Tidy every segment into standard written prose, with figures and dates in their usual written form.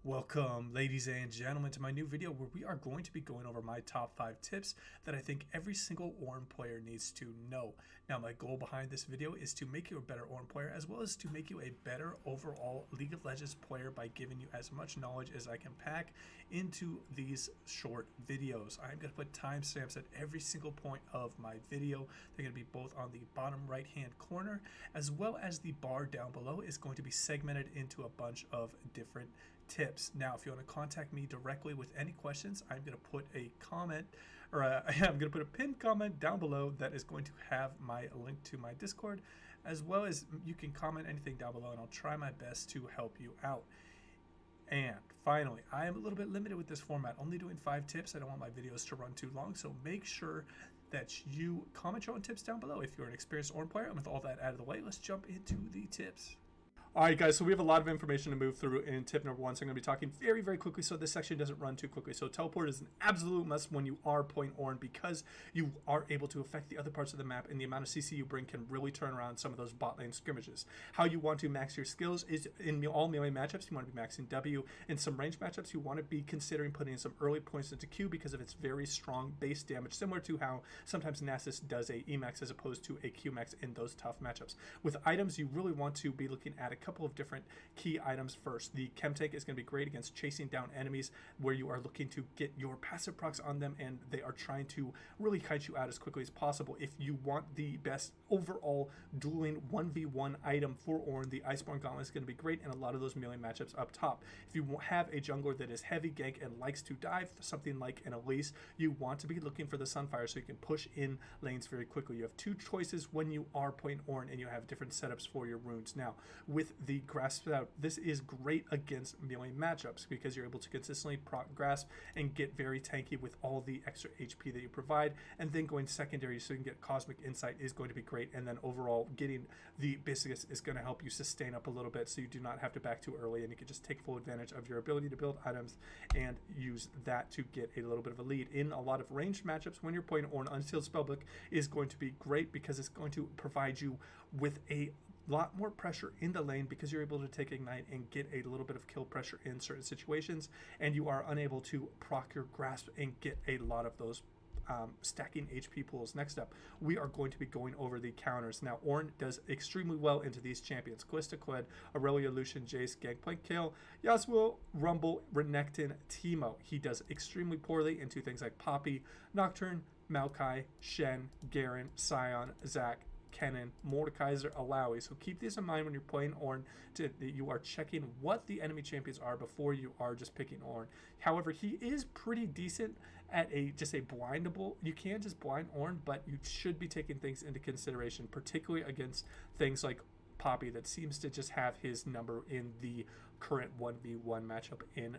Welcome, ladies and gentlemen, to my new video where we are going to be going over my top 5 tips that I think every single Ornn player needs to know. Now, my goal behind this video is to make you a better Ornn player, as well as to make you a better overall League of Legends player by giving you as much knowledge as I can pack into these short videos. I'm going to put timestamps at every single point of my video. They're going to be both on the bottom right-hand corner, as well as the bar down below is going to be segmented into a bunch of different tips. Now, if you want to contact me directly with any questions, I'm going to put a comment, or I'm going to put a pinned comment down below that is going to have my link to my Discord, as well as you can comment anything down below, and I'll try my best to help you out. And finally, I am a little bit limited with this format, only doing 5 tips. I don't want my videos to run too long, so make sure that you comment your own tips down below if you're an experienced Ornn player. And with all that out of the way, let's jump into the tips. Alright guys, so we have a lot of information to move through in tip number 1, so I'm going to be talking very quickly so this section doesn't run too quickly. So teleport is an absolute must when you are playing Ornn, because you are able to affect the other parts of the map, and the amount of CC you bring can really turn around some of those bot lane scrimmages. How you want to max your skills is in all melee matchups, you want to be maxing W. In some range matchups, you want to be considering putting some early points into Q because of its very strong base damage, similar to how sometimes Nasus does a Emax as opposed to a Qmax in those tough matchups. With items, you really want to be looking at a couple of different key items first. The Chem Tank is going to be great against chasing down enemies where you are looking to get your passive procs on them and they are trying to really kite you out as quickly as possible. If you want the best overall dueling 1v1 item for Ornn, the Iceborne Gauntlet is going to be great in a lot of those melee matchups up top. If you have a jungler that is heavy gank and likes to dive, something like an Elise, you want to be looking for the Sunfire so you can push in lanes very quickly. You have 2 choices when you are playing Ornn, and you have different setups for your runes. Now, with the grasp out, this is great against melee matchups because you're able to consistently proc grasp and get very tanky with all the extra HP that you provide, and then going secondary so you can get cosmic insight is going to be great, and then overall getting the Biscuits is going to help you sustain up a little bit so you do not have to back too early, and you can just take full advantage of your ability to build items and use that to get a little bit of a lead. In a lot of ranged matchups, when you're playing Ornn, Unsealed Spellbook is going to be great because it's going to provide you with a lot more pressure in the lane because you're able to take ignite and get a little bit of kill pressure in certain situations, and you are unable to proc your grasp and get a lot of those stacking HP pools. Next up, we are going to be going over the counters. Now, Ornn does extremely well into these champions: Quista, Qued, Aurelia, Lucian, Jace, Gangplank, Kale, Yasuo, Rumble, Renekton, Teemo. He does extremely poorly into things like Poppy, Nocturne, Maokai, Shen, Garen, Sion, Zac, Kennen, Mordekaiser, Alawi. So keep this in mind when you're playing Ornn, that you are checking what the enemy champions are before you are just picking Ornn. However, he is pretty decent at just a blindable. You can just blind Ornn, but you should be taking things into consideration, particularly against things like Poppy that seems to just have his number in the current 1v1 matchup in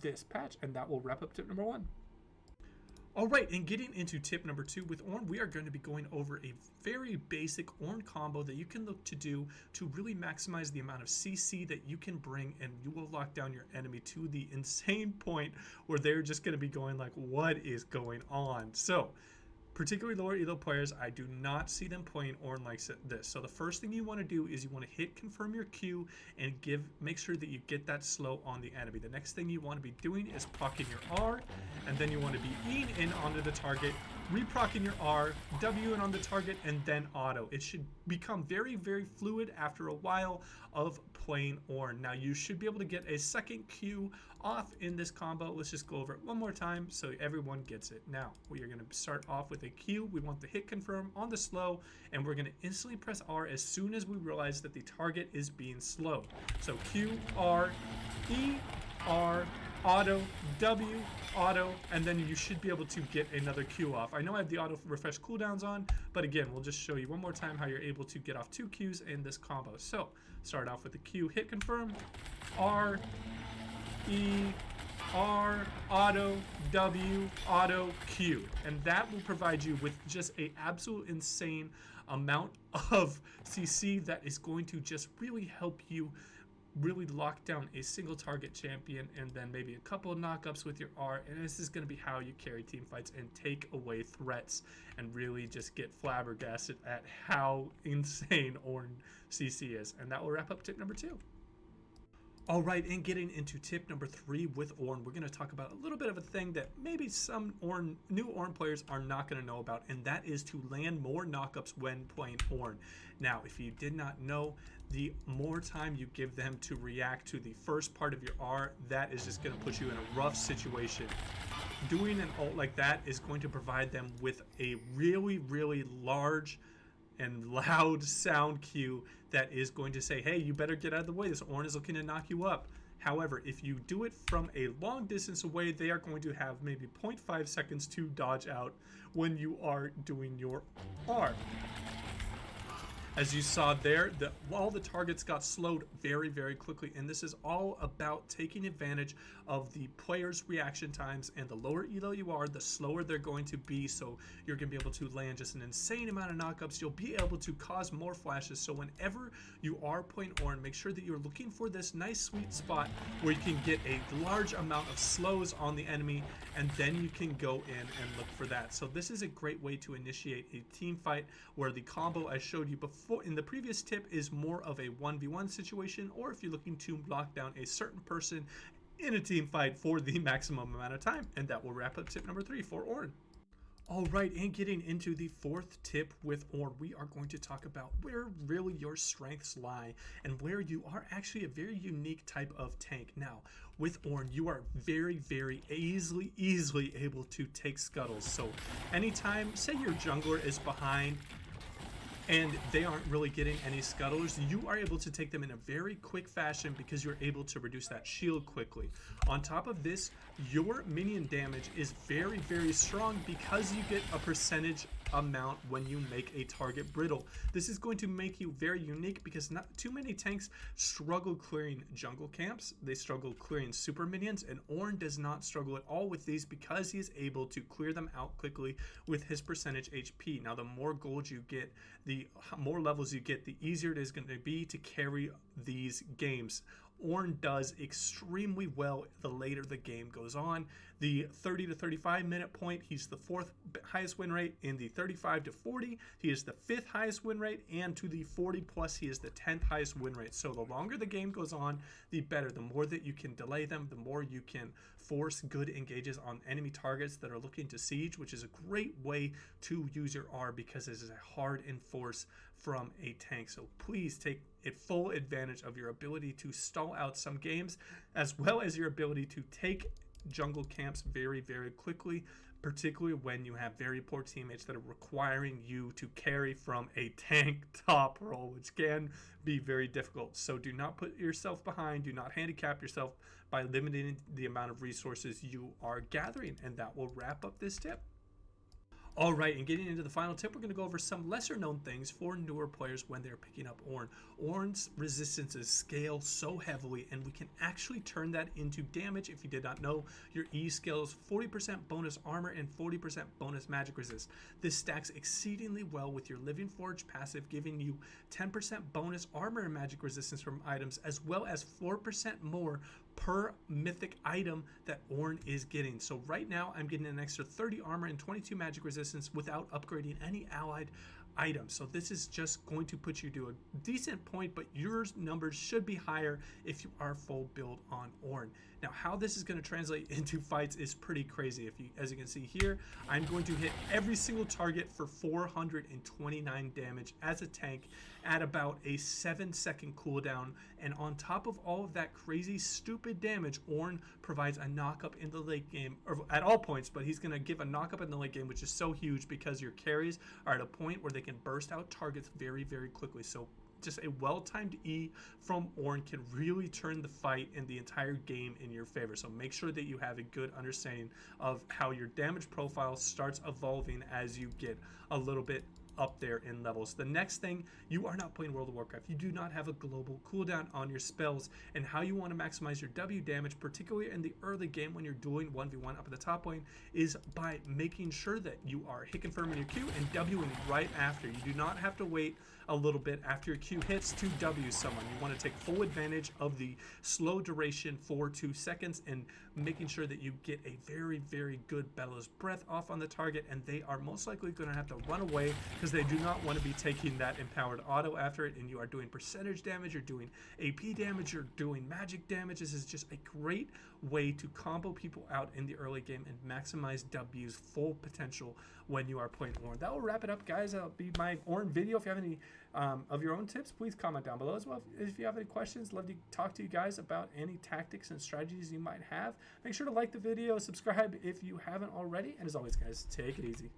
this patch. And that will wrap up tip number 1. Alright, and getting into tip number 2 with Ornn, we are going to be going over a very basic Ornn combo that you can look to do to really maximize the amount of CC that you can bring, and you will lock down your enemy to the insane point where they're just going to be going like, what is going on? So, particularly lower elo players, I do not see them playing Ornn like this. So the first thing you want to do is you want to hit confirm your Q and make sure that you get that slow on the enemy. The next thing you want to be doing is procking your R, and then you want to be E'ing in onto the target, reprocking your R, W in on the target, and then auto. It should become very fluid after a while of playing Ornn. Now you should be able to get a second Q off in this combo. Let's just go over it one more time so everyone gets it. Now we are going to start off with a Q. We want the hit confirm on the slow, and we're going to instantly press R as soon as we realize that the target is being slow. So Q, R, E, R, auto, W, auto, and then you should be able to get another Q off. I know I have the auto refresh cooldowns on, but again, we'll just show you one more time how you're able to get off 2 Qs in this combo. So start off with the Q, hit confirm, R, E, R, auto, W, auto, Q. And that will provide you with just an absolute insane amount of CC that is going to just really help you really lock down a single target champion, and then maybe a couple of knockups with your R, and this is going to be how you carry team fights and take away threats and really just get flabbergasted at how insane Ornn CC is. And that will wrap up tip number 2. All right, and getting into tip number 3 with Ornn, we're going to talk about a little bit of a thing that maybe some new Ornn players are not going to know about, and that is to land more knockups when playing Ornn. Now, if you did not know, the more time you give them to react to the first part of your R, that is just going to put you in a rough situation. Doing an ult like that is going to provide them with a really, really large and loud sound cue that is going to say, hey, you better get out of the way, this Ornn is looking to knock you up. However, if you do it from a long distance away, they are going to have maybe 0.5 seconds to dodge out when you are doing your R. As you saw there, all the targets got slowed very, very quickly, and this is all about taking advantage of the players' reaction times, and the lower elo you are, the slower they're going to be, so you're going to be able to land just an insane amount of knockups. You'll be able to cause more flashes, so whenever you are playing Ornn, make sure that you're looking for this nice sweet spot where you can get a large amount of slows on the enemy, and then you can go in and look for that. So this is a great way to initiate a team fight, where the combo I showed you before in the previous tip is more of a 1v1 situation, or if you're looking to lock down a certain person in a team fight for the maximum amount of time. And that will wrap up tip number 3 for Ornn. All right, and getting into the 4th tip with Ornn, we are going to talk about where really your strengths lie and where you are actually a very unique type of tank. Now, with Ornn, you are very, very easily able to take scuttles. So anytime, say your jungler is behind and they aren't really getting any scuttlers, you are able to take them in a very quick fashion because you're able to reduce that shield quickly. On top of this, your minion damage is very, very strong because you get a percentage amount when you make a target brittle. This is going to make you very unique because not too many tanks struggle clearing jungle camps. They struggle clearing super minions, and Ornn does not struggle at all with these because he is able to clear them out quickly with his percentage HP. Now, the more gold you get, the more levels you get, the easier it is going to be to carry these games. Ornn does extremely well the later the game goes on. The 30 to 35 minute point, he's the 4th highest win rate. In the 35 to 40, he is the 5th highest win rate, and to the 40 plus, he is the 10th highest win rate. So the longer the game goes on, the better. The more that you can delay them, the more you can force good engages on enemy targets that are looking to siege, which is a great way to use your R because this is a hard enforce from a tank. So please take full advantage of your ability to stall out some games, as well as your ability to take jungle camps very, very quickly, particularly when you have very poor teammates that are requiring you to carry from a tank top role, which can be very difficult. So do not put yourself behind, do not handicap yourself by limiting the amount of resources you are gathering. And that will wrap up this tip. All right, and getting into the final tip, we're going to go over some lesser known things for newer players when they're picking up Ornn. Ornn's resistances scale so heavily, and we can actually turn that into damage. If you did not know, your E scales 40% bonus armor and 40% bonus magic resist. This stacks exceedingly well with your Living Forge passive, giving you 10% bonus armor and magic resistance from items, as well as 4% more per mythic item that Ornn is getting. So right now I'm getting an extra 30 armor and 22 magic resistance without upgrading any allied items. So this is just going to put you to a decent point, but your numbers should be higher if you are full build on Ornn. Now, how this is going to translate into fights is pretty crazy. As you can see here, I'm going to hit every single target for 429 damage as a tank at about a 7-second cooldown. And on top of all of that crazy, stupid damage, Ornn provides a knock-up in the late game, or at all points, but he's going to give a knock-up in the late game, which is so huge because your carries are at a point where they can burst out targets very, very quickly. So just a well-timed E from Ornn can really turn the fight and the entire game in your favor. So make sure that you have a good understanding of how your damage profile starts evolving as you get a little bit up there in levels. The next thing, you are not playing World of Warcraft. You do not have a global cooldown on your spells, and how you want to maximize your W damage, particularly in the early game when you're doing 1v1 up at the top lane, is by making sure that you are hit confirming your Q and Wing right after. You do not have to wait a little bit after your Q hits to W someone. You want to take full advantage of the slow duration for 2 seconds and making sure that you get a very, very good Bellows Breath off on the target, and they are most likely going to have to run away because they do not want to be taking that empowered auto after it, and you are doing percentage damage, you're doing AP damage, you're doing magic damage. This is just a great way to combo people out in the early game and maximize W's full potential when you are playing Ornn. That will wrap it up, guys. That'll be my Ornn video. If you have any of your own tips, please comment down below as well. If you have any questions, love to talk to you guys about any tactics and strategies you might have. Make sure to like the video, subscribe if you haven't already, and as always, guys, take it easy.